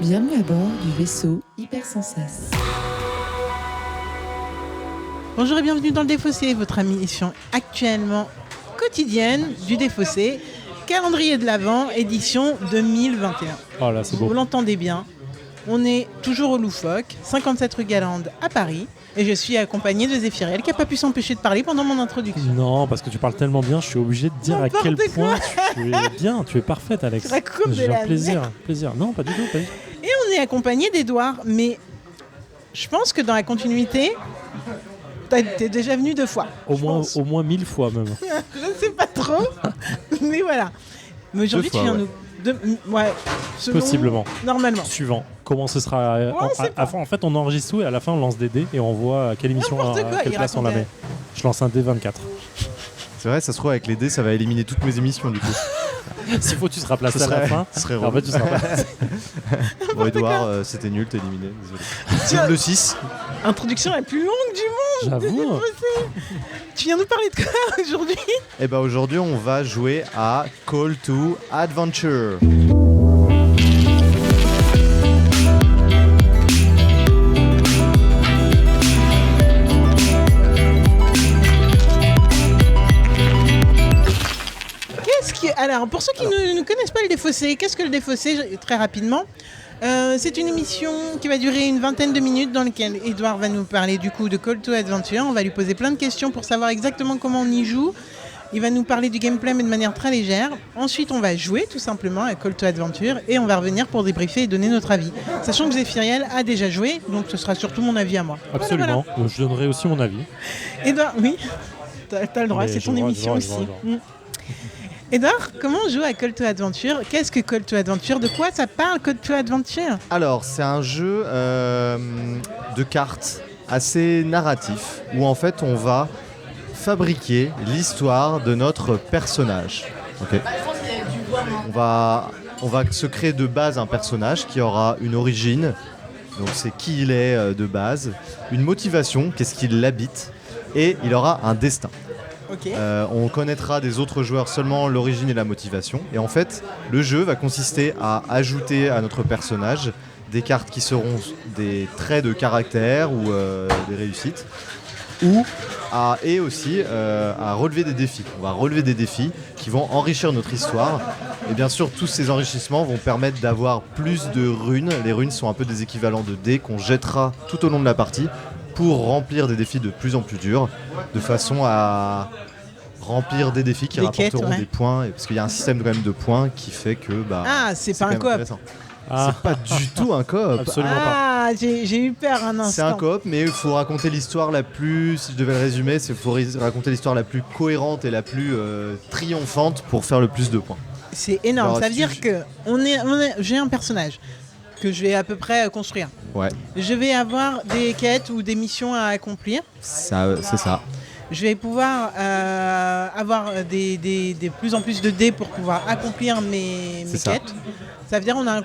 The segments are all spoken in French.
Bienvenue à bord du vaisseau Hypersensas. Bonjour et bienvenue dans le Défaussé, votre émission actuellement quotidienne du Défaussé, calendrier de l'Avent, édition 2021. Oh là, c'est beau. Vous l'entendez bien, on est toujours au Loufoque, 57 rue Galande à Paris, et je suis accompagnée de Zéphiriel qui n'a pas pu s'empêcher de parler pendant mon introduction. Non, parce que tu parles tellement bien, je suis obligé de dire à quel point tu es bien, tu es parfaite, Alex. La coupe de J'ai la un plaisir. Non, pas du tout. Et on est accompagné d'Edouard, mais je pense que dans la continuité, t'es déjà venu 2 fois. Au moins 1000 fois même. Je ne sais pas trop, mais voilà. Mais aujourd'hui, 2 fois, tu viens ouais. nous... Ouais, selon- Possiblement. Normalement. Suivant. Comment ce sera en fait, on enregistre tout et à la fin, on lance des dés et on voit à quelle émission, N'importe à quoi, quelle il place on la racontait. met. Je lance un D24. C'est vrai, ça se trouve avec les dés, ça va éliminer toutes mes émissions du coup. S'il faut, tu seras placé Ce à la serait- fin. ce serait En fait, tu seras placé. Bon, Edouard, c'était nul, t'es éliminé, désolé. Double 6. Introduction la plus longue du monde. J'avoue. Tu viens nous parler de quoi aujourd'hui? Et bah aujourd'hui, on va jouer à Call to Adventure. Alors, pour ceux qui ne connaissent pas le Défaussé, qu'est-ce que le Défaussé? Très rapidement. C'est une émission qui va durer une vingtaine de minutes dans laquelle Edouard va nous parler du coup de Call to Adventure. On va lui poser plein de questions pour savoir exactement comment on y joue. Il va nous parler du gameplay mais de manière très légère. Ensuite, on va jouer tout simplement à Call to Adventure et on va revenir pour débriefer et donner notre avis. Sachant que Zéphiriel a déjà joué, donc ce sera surtout mon avis à moi. Absolument. Voilà. Je donnerai aussi mon avis. Edouard, oui, t'as le droit, Mais c'est j'ai ton le droit, émission j'ai le droit, aussi. Edouard, comment on joue à Call to Adventure? Qu'est-ce que Call to Adventure? De quoi ça parle, Call to Adventure? Alors, c'est un jeu de cartes assez narratif où en fait on va fabriquer l'histoire de notre personnage. Ok. On va se créer de base un personnage qui aura une origine, donc c'est qui il est de base, une motivation, qu'est-ce qui l'habite, et il aura un destin. Ok. On connaîtra des autres joueurs seulement l'origine et la motivation. Et en fait, le jeu va consister à ajouter à notre personnage des cartes qui seront des traits de caractère ou des réussites, et aussi à relever des défis. On va relever des défis qui vont enrichir notre histoire. Et bien sûr, tous ces enrichissements vont permettre d'avoir plus de runes. Les runes sont un peu des équivalents de dés qu'on jettera tout au long de la partie pour remplir des défis de plus en plus durs, de façon à remplir des défis qui Des rapporteront quêtes, ouais. des points, parce qu'il y a un système quand même de points qui fait que C'est c'est pas un quand même coop. intéressant. Ah, C'est pas du tout un coop. absolument pas. Ah, j'ai eu peur un instant. C'est un coop, mais il faut raconter l'histoire la plus, si je devais le résumer, il faut raconter l'histoire la plus cohérente et la plus triomphante pour faire le plus de points. C'est énorme. Alors, Ça veut si dire je- que j'ai un personnage que je vais à peu près construire. Ouais, Je vais avoir des quêtes ou des missions à accomplir. c'est ça. Je vais pouvoir avoir des plus en plus de dés pour pouvoir accomplir mes C'est ça. quêtes. Ça veut dire on a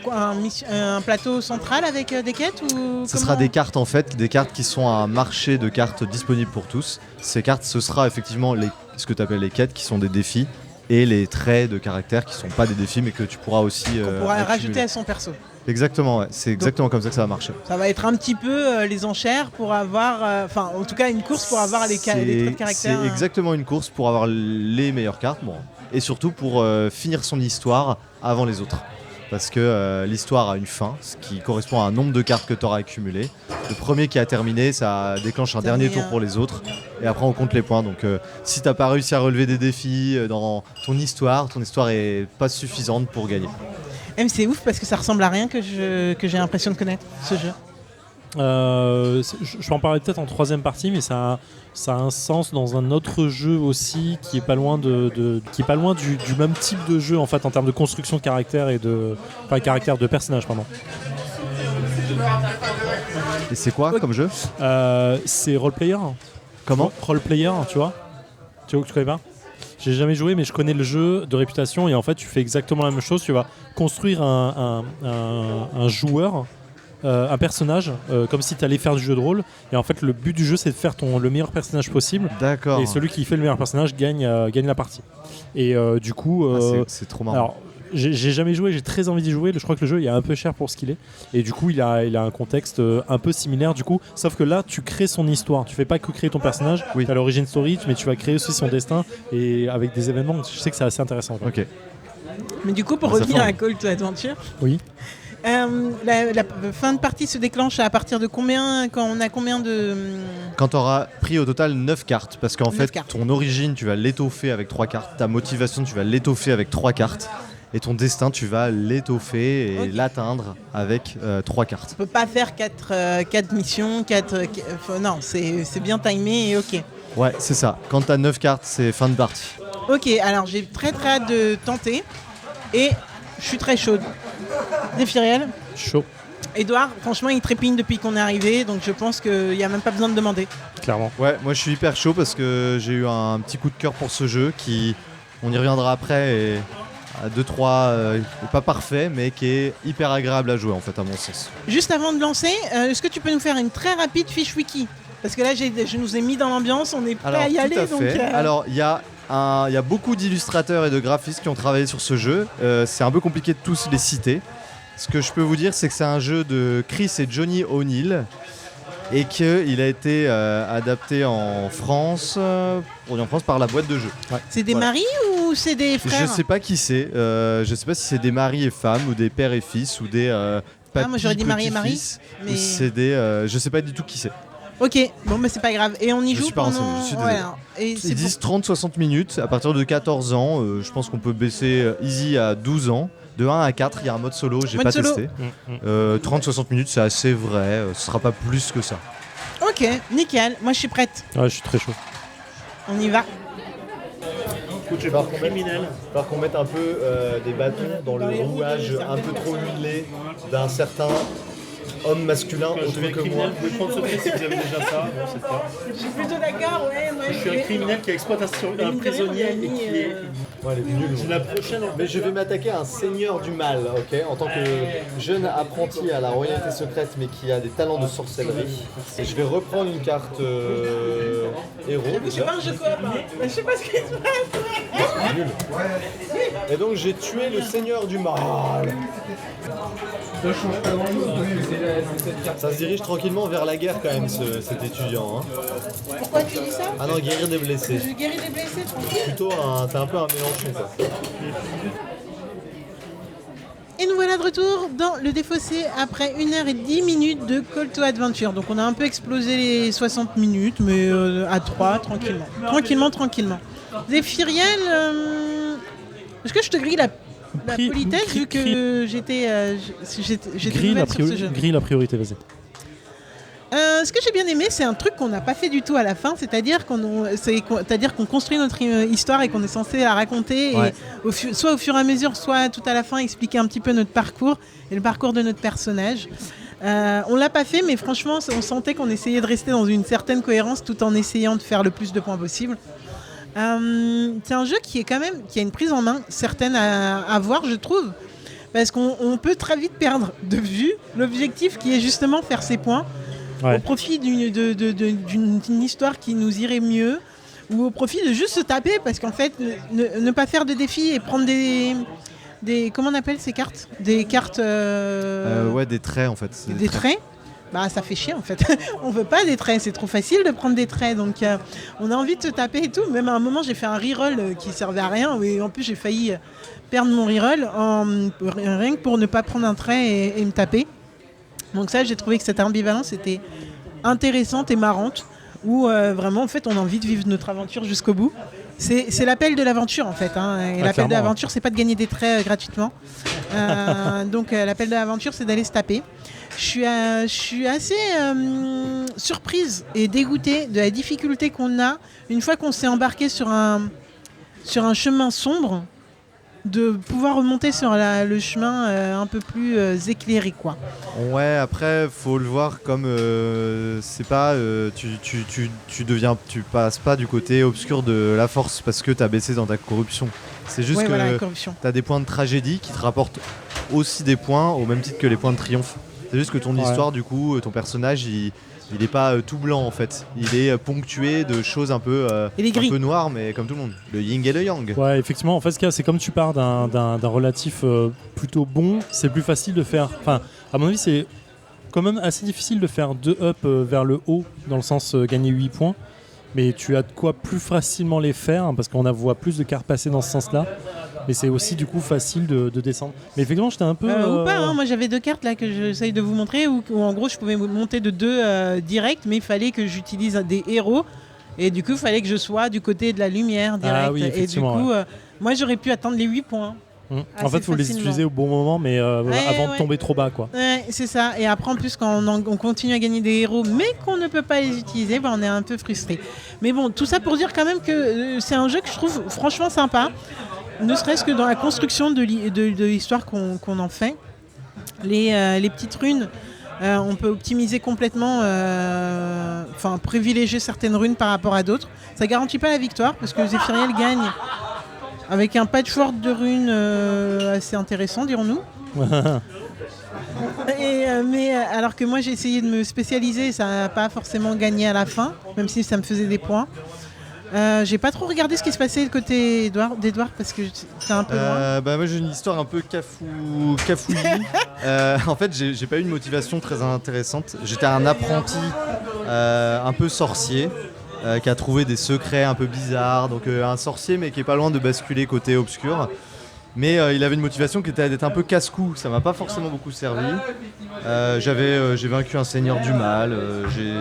un plateau central avec des quêtes ou Ce sera des cartes en fait, des cartes qui sont un marché de cartes disponibles pour tous. Ces cartes, ce sera effectivement ce que tu appelles les quêtes, qui sont des défis, et les traits de caractère qui sont pas des défis, mais que tu pourras aussi qu'on pourra accumuler. rajouter à son perso. Exactement, ouais. C'est exactement comme ça que ça va marcher. Ça va être un petit peu les enchères pour avoir, enfin en tout cas une course pour avoir les traits de caractère. C'est exactement une course pour avoir les meilleures cartes, bon, et surtout pour finir son histoire avant les autres. Parce que l'histoire a une fin, ce qui correspond à un nombre de cartes que tu auras accumulé. Le premier qui a terminé, ça déclenche un dernier tour pour les autres. Et après, on compte les points. Donc, si t'as pas réussi à relever des défis dans ton histoire est pas suffisante pour gagner. C'est ouf parce que ça ressemble à rien que j'ai l'impression de connaître ce jeu. Je vais en parler peut-être en troisième partie, mais ça a un sens dans un autre jeu aussi qui est pas loin qui est pas loin du même type de jeu en fait en termes de construction de caractère et caractère de personnage pardon. Et c'est quoi comme jeu? C'est Roleplayer. Comment? Roleplayer, tu vois? Tu connais pas? J'ai jamais joué, mais je connais le jeu de réputation et en fait tu fais exactement la même chose. Tu vas construire un joueur. Un personnage comme si tu allais faire du jeu de rôle et en fait le but du jeu c'est de faire le meilleur personnage possible. D'accord. Et celui qui fait le meilleur personnage gagne la partie et du coup c'est trop marrant. alors j'ai jamais joué, j'ai très envie d'y jouer. Je crois que le jeu il est un peu cher pour ce qu'il est. Et du coup, il a un contexte un peu similaire. Du coup, sauf que là, tu crées son histoire. Tu fais pas que créer ton personnage. Oui. Tu as l'origin story, mais tu vas créer aussi son destin et avec des événements. Je sais que c'est assez intéressant. Ok. Mais du coup, pour Ça revenir fait à Call to Adventure, Oui. la fin de partie se déclenche à partir de combien, quand on a combien de... Quand tu auras pris au total 9 cartes, parce qu'en 9 fait, cartes. ton origine, tu vas l'étoffer avec 3 cartes, ta motivation, tu vas l'étoffer avec 3 cartes, et ton destin, tu vas l'étoffer et Ok. l'atteindre avec 3 cartes. On peut pas faire 4 missions, 4... non, c'est bien timé et ok. Ouais, c'est ça. Quand tu as 9 cartes, c'est fin de partie. Ok, alors j'ai très très hâte de tenter et je suis très chaude. Défi réel. Chaud, Edouard, franchement, il trépigne depuis qu'on est arrivé, donc je pense qu'il n'y a même pas besoin de demander. clairement. Ouais, moi je suis hyper chaud parce que j'ai eu un petit coup de cœur pour ce jeu qui, on y reviendra après, et à 2-3, pas parfait, mais qui est hyper agréable à jouer en fait, à mon sens. Juste avant de lancer, est-ce que tu peux nous faire une très rapide fiche wiki? Parce que là, je nous ai mis dans l'ambiance, on est prêt Alors, à y tout aller. à Donc, fait. Alors, il y a beaucoup d'illustrateurs et de graphistes qui ont travaillé sur ce jeu. C'est un peu compliqué de tous les citer. Ce que je peux vous dire, c'est que c'est un jeu de Chris et Johnny O'Neill et qu'il a été adapté en France, produit en France par la boîte de jeux. c'est des Voilà. maris ou c'est des frères? Je sais pas qui c'est. Je sais pas si c'est des maris et femmes ou des pères et fils ou des papis, moi, j'aurais dit mari et mari, petits-fils, mais- ou c'est des. Je sais pas du tout qui c'est. Ok, bon, bah c'est pas grave. Et on y Je joue suis pas pendant... renseigné, je suis désolé. Voilà. Et c'est Ils disent 30-60 minutes à partir de 14 ans. Je pense qu'on peut baisser easy à 12 ans. De 1 à 4, il y a un mode solo, j'ai Mode pas solo. testé. 30-60 minutes, c'est assez vrai. Ce sera pas plus que ça. Ok, nickel. Moi, je suis prête. Ouais, je suis très chaud. On y va. Il va falloir qu'on mette un peu des bâtons dans le rouage un peu trop huilé d'un certain homme masculin autre que moi. Vous pouvez prendre ce prix si vous avez déjà ça. Bon, c'est pas. Je suis plutôt d'accord, ouais. Moi, Je suis un criminel qui exploite un prisonnier et qui est. Ouais, elle est nulle. C'est la prochaine. Mais je vais m'attaquer à un seigneur du mal, ok, en tant que jeune apprenti à la royauté secrète, mais qui a des talents de sorcellerie. Et je vais reprendre une carte héros. Je suis Déjà. pas un jeu coop, hein. Je sais pas ce qui se passe. Nul. Et donc j'ai tué le seigneur du mal. Ça se dirige tranquillement vers la guerre quand même, cet étudiant. Hein. Pourquoi tu dis ça? Ah non, guérir des blessés. Je guéris des blessés, tranquille. Plutôt t'es un peu un Mélenchon quoi. Et nous voilà de retour dans le défaussé après 1h10 de Call to Adventure. Donc on a un peu explosé les 60 minutes, mais à 3, tranquillement. Tranquillement. Zéphiriel, est-ce que je te grille la politesse vu que j'étais nouvelle sur ce jeu? Grille la priorité, vas-y. Ce que j'ai bien aimé, c'est un truc qu'on n'a pas fait du tout à la fin, c'est-à-dire qu'on construit notre histoire et qu'on est censé la raconter, Ouais. et soit au fur et à mesure, soit tout à la fin, expliquer un petit peu notre parcours et le parcours de notre personnage. On l'a pas fait, mais franchement, on sentait qu'on essayait de rester dans une certaine cohérence tout en essayant de faire le plus de points possible. C'est un jeu qui a une prise en main certaine à voir, je trouve, parce qu'on peut très vite perdre de vue l'objectif qui est justement faire ses points. Ouais. Au profit d'une histoire qui nous irait mieux, ou au profit de juste se taper, parce qu'en fait, ne pas faire de défis et prendre des comment on appelle ces cartes? Des cartes... Ouais, des traits en fait. C'est des traits. Bah ça fait chier en fait. On veut pas des traits, c'est trop facile de prendre des traits, donc on a envie de se taper et tout. Même à un moment j'ai fait un reroll qui servait à rien, et en plus j'ai failli perdre mon reroll rien que pour ne pas prendre un trait et me taper. Donc ça, j'ai trouvé que cette ambivalence était intéressante et marrante, où vraiment, en fait, on a envie de vivre notre aventure jusqu'au bout. C'est l'appel de l'aventure, en fait. Hein. Et l'appel de clairement. l'aventure, c'est pas de gagner des traits gratuitement. Donc l'appel de l'aventure, c'est d'aller se taper. Je suis assez surprise et dégoûtée de la difficulté qu'on a, une fois qu'on s'est embarqué sur un chemin sombre, de pouvoir remonter sur le chemin un peu plus éclairé, quoi. Ouais, après faut le voir comme c'est pas tu passes pas du côté obscur de la force parce que t'as baissé dans ta corruption. C'est juste Ouais, que voilà, la corruption. t'as des points de tragédie qui te rapportent aussi des points au même titre que les points de triomphe. C'est juste que ton histoire, du coup, ton personnage, il n'est pas tout blanc en fait. Il est ponctué de choses un peu noires, mais comme tout le monde. Le yin et le yang. Ouais, effectivement, en fait, ce qu'il y a, c'est comme tu pars d'un relatif plutôt bon, c'est plus facile de faire. Enfin, à mon avis, c'est quand même assez difficile de faire 2 up vers le haut, dans le sens gagner 8 points. Mais tu as de quoi plus facilement les faire, hein, parce qu'on voit plus de cartes passer dans ce sens-là. Mais c'est aussi du coup facile de descendre. Mais effectivement, j'étais un peu... Ou pas, hein. Moi j'avais 2 cartes là que j'essaye de vous montrer, où en gros je pouvais monter de 2 direct, mais il fallait que j'utilise des héros. Et du coup, il fallait que je sois du côté de la lumière direct. Ah oui, et du coup, moi j'aurais pu atteindre les 8 points. En fait, il faut les utiliser au bon moment, mais avant de tomber trop bas, quoi. Ouais, c'est ça. Et après, en plus, quand on continue à gagner des héros, mais qu'on ne peut pas les utiliser, on est un peu frustré. Mais bon, tout ça pour dire quand même que c'est un jeu que je trouve franchement sympa. Ne serait-ce que dans la construction de l'histoire qu'on en fait. Les petites runes, on peut optimiser complètement, privilégier certaines runes par rapport à d'autres. Ça garantit pas la victoire, parce que Zephyriel gagne avec un patchwork de runes assez intéressant, dirons-nous. Mais alors que moi j'ai essayé de me spécialiser, ça n'a pas forcément gagné à la fin, même si ça me faisait des points. J'ai pas trop regardé ce qui se passait côté d'Edouard parce que c'était un peu loin. Moi j'ai une histoire un peu cafouillie. En fait j'ai pas eu une motivation très intéressante. J'étais un apprenti un peu sorcier. Qui a trouvé des secrets un peu bizarres, donc un sorcier mais qui est pas loin de basculer côté obscur. Mais il avait une motivation qui était d'être un peu casse-cou, ça m'a pas forcément beaucoup servi. J'ai vaincu un seigneur du mal,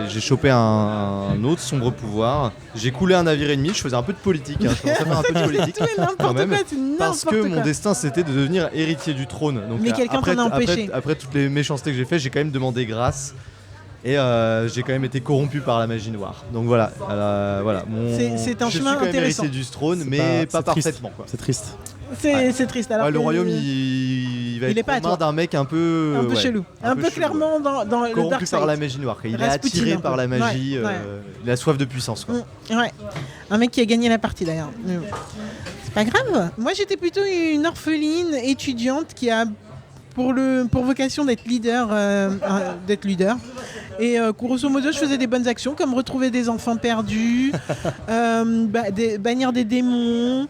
j'ai chopé un autre sombre pouvoir, j'ai coulé un navire ennemi, je faisais un peu de politique, je commençais à faire un peu de politique quand même, parce que mon destin c'était de devenir héritier du trône. Donc, mais quelqu'un t'en a empêché. Après toutes les méchancetés que j'ai fait, j'ai quand même demandé grâce. Et j'ai quand même été corrompu par la magie noire. Donc voilà. C'est un chemin intéressant. Je suis quand même héritier du trône, mais pas parfaitement. C'est triste. C'est triste. Alors le royaume, il va être aux mains d'un mec un peu chelou. Un peu clairement dans le Dark corrompu Side. par la magie noire. Il est attiré par la magie. Il a soif de puissance. Quoi. Ouais. Un mec qui a gagné la partie d'ailleurs. C'est pas grave. Moi j'étais plutôt une orpheline étudiante qui a pour vocation d'être leader. Et grosso modo, je faisais des bonnes actions comme retrouver des enfants perdus, bannir des démons,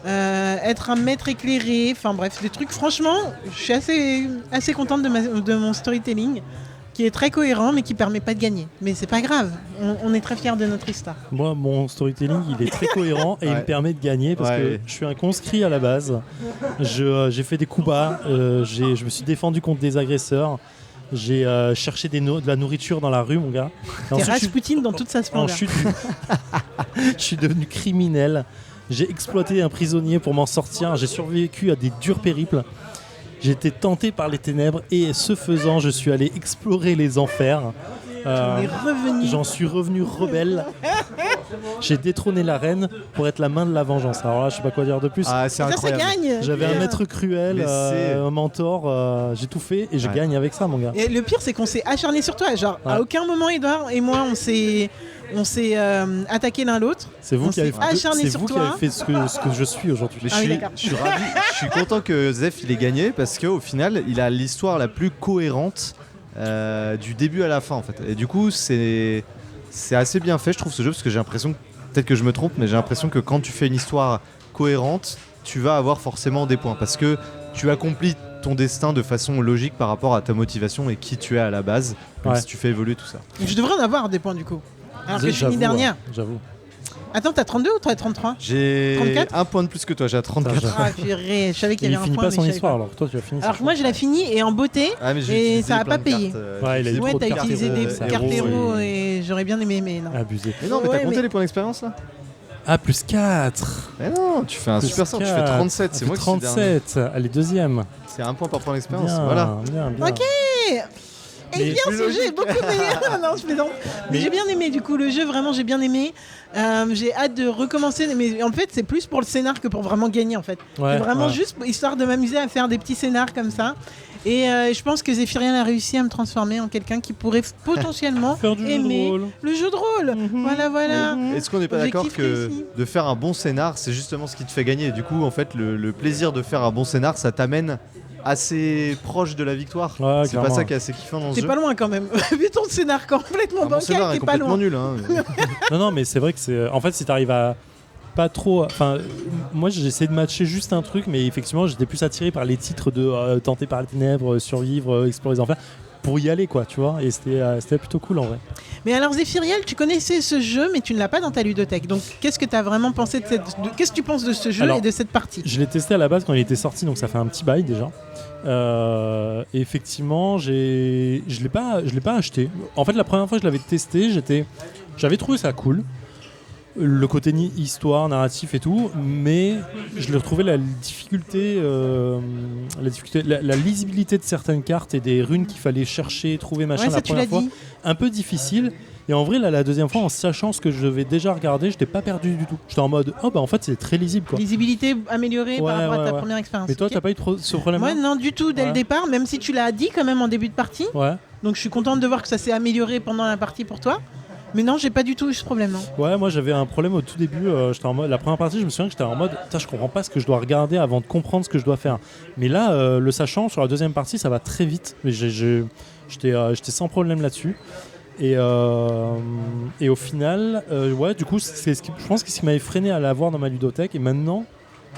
être un maître éclairé, enfin bref, des trucs. Franchement, je suis assez contente de mon storytelling, qui est très cohérent mais qui permet pas de gagner. Mais c'est pas grave, on est très fiers de notre histoire. Moi, mon storytelling, il est très cohérent et il me permet de gagner parce que je suis un conscrit à la base. J'ai fait des coups bas, je me suis défendu contre des agresseurs. J'ai cherché de la nourriture dans la rue, mon gars. T'es Rasputin dans toute sa splendeur. Je suis devenu criminel. J'ai exploité un prisonnier pour m'en sortir. J'ai survécu à des durs périples. J'ai été tenté par les ténèbres et ce faisant, je suis allé explorer les enfers. J'en suis revenu rebelle. J'ai détrôné la reine pour être la main de la vengeance. Alors là, je sais pas quoi dire de plus. Ah, c'est incroyable. Ça gagne. J'avais un maître cruel, un mentor. J'ai tout fait et je gagne avec ça, mon gars. Et le pire, c'est qu'on s'est acharné sur toi. Genre, à aucun moment, Edouard et moi, on s'est attaqué l'un l'autre. C'est vous qui avez fait ce que je suis aujourd'hui. Je suis ravi. Je suis content que Zeph il ait gagné parce qu'au final, il a l'histoire la plus cohérente du début à la fin en fait. Et du coup, c'est assez bien fait, je trouve, ce jeu, parce que j'ai l'impression, peut-être que je me trompe, mais j'ai l'impression que quand tu fais une histoire cohérente, tu vas avoir forcément des points parce que tu accomplis ton destin de façon logique par rapport à ta motivation et qui tu es à la base, même si tu fais évoluer tout ça. Je devrais en avoir des points du coup. Alors que je finis dernière. J'avoue. Attends, t'as 32 ou t'as 33 ? J'ai 34 un point de plus que toi, j'ai 34. Ah purée, je savais qu'il y avait un point. Il finit pas son histoire alors que toi tu as fini. Alors que moi je l'ai fini et en beauté et ça a pas payé. Ouais, t'as utilisé des cartes héros et j'aurais bien aimé, mais non. Abusé. Mais non, mais t'as compté les points d'expérience là ? Ah, plus 4. Mais non, tu fais un super sort, tu fais 37, c'est moi qui suis dernier. 37, allez, deuxième. C'est un point par point d'expérience, Bien, voilà. Bien. Ok. Eh bien, ce jeu est beaucoup meilleur. Non, je plaisante. Mais j'ai bien aimé, du coup, le jeu, vraiment, j'ai bien aimé. J'ai hâte de recommencer, mais en fait, c'est plus pour le scénar que pour vraiment gagner, en fait. C'est vraiment juste histoire de m'amuser à faire des petits scénars comme ça. Et je pense que Zephyriel a réussi à me transformer en quelqu'un qui pourrait potentiellement aimer le jeu de rôle. Voilà. Est-ce qu'on n'est pas d'accord que de faire un bon scénar, c'est justement ce qui te fait gagner ? Du coup, en fait, le plaisir de faire un bon scénar, ça t'amène assez proche de la victoire. Ouais, C'est pas clairement. ça qui est assez kiffant dans ce T'es jeu. pas loin quand même. Vu ton scénar complètement Mon scénar bancal, est t'es pas complètement loin. nul. Hein. Non, mais c'est vrai que c'est. En fait, si t'arrives à pas trop. Enfin, moi, j'ai essayé de matcher juste un truc, mais effectivement, j'étais plus attiré par les titres de Tenter par les ténèbres, Survivre, Explorer les enfers, pour y aller, quoi, tu vois. Et c'était plutôt cool en vrai. Mais alors Zéphiriel, tu connaissais ce jeu, mais tu ne l'as pas dans ta ludothèque. Donc qu'est-ce que tu as vraiment pensé qu'est-ce que tu penses de ce jeu Alors, et de cette partie? Je l'ai testé à la base quand il était sorti, donc ça fait un petit bail déjà. Et effectivement, je l'ai pas acheté. En fait, la première fois que je l'avais testé, j'avais trouvé ça cool. Le côté histoire, narratif et tout, mais je le retrouvais la difficulté, la lisibilité de certaines cartes et des runes qu'il fallait chercher, trouver, machin Ouais, la ça tu l'as première fois, dit. un peu difficile. Et en vrai, là, la deuxième fois, en sachant ce que je devais déjà regarder, j'étais pas perdu du tout. J'étais en mode, oh bah en fait, c'est très lisible quoi. Lisibilité améliorée Ouais, par rapport à ta ouais. première expérience. Mais toi, ok. t'as pas eu ce problème? Moi non du tout dès le Ouais. départ, même si tu l'as dit quand même en début de partie. Ouais. Donc je suis contente de voir que ça s'est amélioré pendant la partie pour toi. Mais non, j'ai pas du tout eu ce problème. Non. Ouais, moi j'avais un problème au tout début. J'étais en mode, la première partie, je me souviens que j'étais en mode, putain, je comprends pas ce que je dois regarder avant de comprendre ce que je dois faire. Mais là, le sachant, sur la deuxième partie, ça va très vite. Mais j'étais sans problème là-dessus. Et au final, ouais, du coup, je pense que c'est ce qui m'avait freiné à l'avoir dans ma ludothèque. Et maintenant,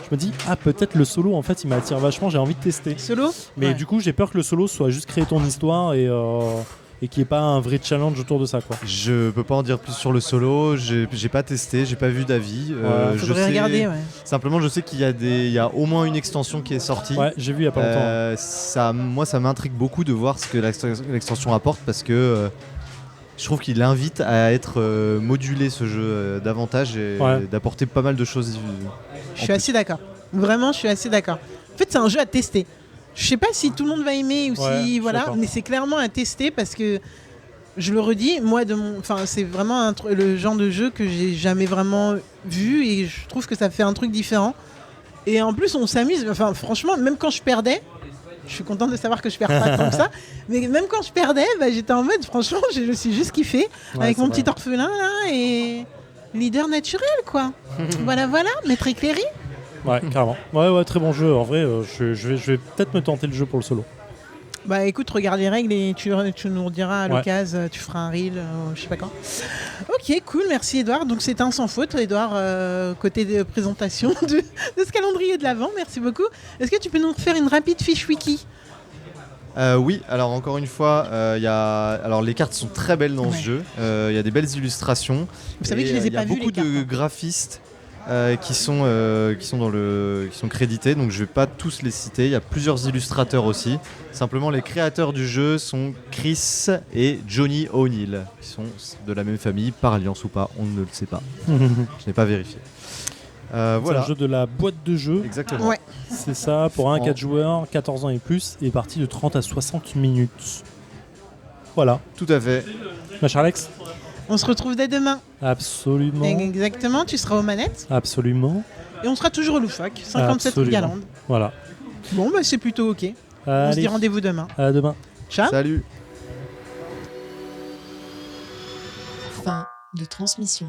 je me dis, ah, peut-être le solo, en fait, il m'attire vachement. J'ai envie de tester. Solo. Mais Ouais. du coup, j'ai peur que le solo soit juste créer ton histoire et qu'il n'y ait pas un vrai challenge autour de ça, quoi. Je peux pas en dire plus sur le solo. J'ai pas testé, j'ai pas vu d'avis. je Faudrait regarder. Ouais. Simplement, je sais qu'il y a au moins une extension qui est sortie. Ouais, j'ai vu il y a pas longtemps. Moi, ça m'intrigue beaucoup de voir ce que l'extension apporte parce que je trouve qu'il invite à être modulé ce jeu davantage et Ouais. d'apporter pas mal de choses. Je suis assez d'accord. Vraiment, je suis assez d'accord. En fait, c'est un jeu à tester. Je sais pas si tout le monde va aimer ou Ouais, je si suis voilà, d'accord. mais c'est clairement à tester parce que je le redis, moi c'est vraiment le genre de jeu que j'ai jamais vraiment vu et je trouve que ça fait un truc différent. Et en plus, on s'amuse. Enfin, franchement, même quand je perdais, je suis contente de savoir que je perds pas tant que ça. Mais même quand je perdais, bah, j'étais en mode, franchement, je me suis juste kiffé Ouais, avec c'est mon vrai. petit orphelin là et leader naturel quoi. voilà, maître éclairé. Ouais, carrément. Ouais, très bon jeu. En vrai, je vais peut-être me tenter le jeu pour le solo. Bah écoute, regarde les règles et tu nous rediras à Ouais. l'occasion, tu feras un reel, je sais pas quand. Ok, cool, merci Edouard. Donc c'est un sans faute, Edouard, côté de présentation de ce calendrier de l'Avent, merci beaucoup. Est-ce que tu peux nous faire une rapide fiche wiki? Oui, alors encore une fois, alors les cartes sont très belles dans Ouais. ce jeu. Il y a des belles illustrations. Vous savez Et, que je les ai pas vues, Il y a beaucoup les cartes, de hein. graphistes qui sont crédités, donc je vais pas tous les citer. Il y a plusieurs illustrateurs aussi. Simplement, les créateurs du jeu sont Chris et Johnny O'Neill, qui sont de la même famille, par alliance ou pas, on ne le sait pas. Je n'ai pas vérifié. C'est Voilà, un jeu de la boîte de jeu. exactement. Ouais. C'est ça, pour un En- 4 joueurs, 14 ans et plus, et partie de 30 à 60 minutes. Voilà. Tout à fait. Ma chère Alex? On se retrouve dès demain. Absolument. Exactement, tu seras aux manettes Absolument. et on sera toujours au loufoque, 57 Absolument. Galande. Voilà. Bon, bah c'est plutôt ok. On se Allez, dit rendez-vous demain. à demain. Ciao. Salut. Fin de transmission.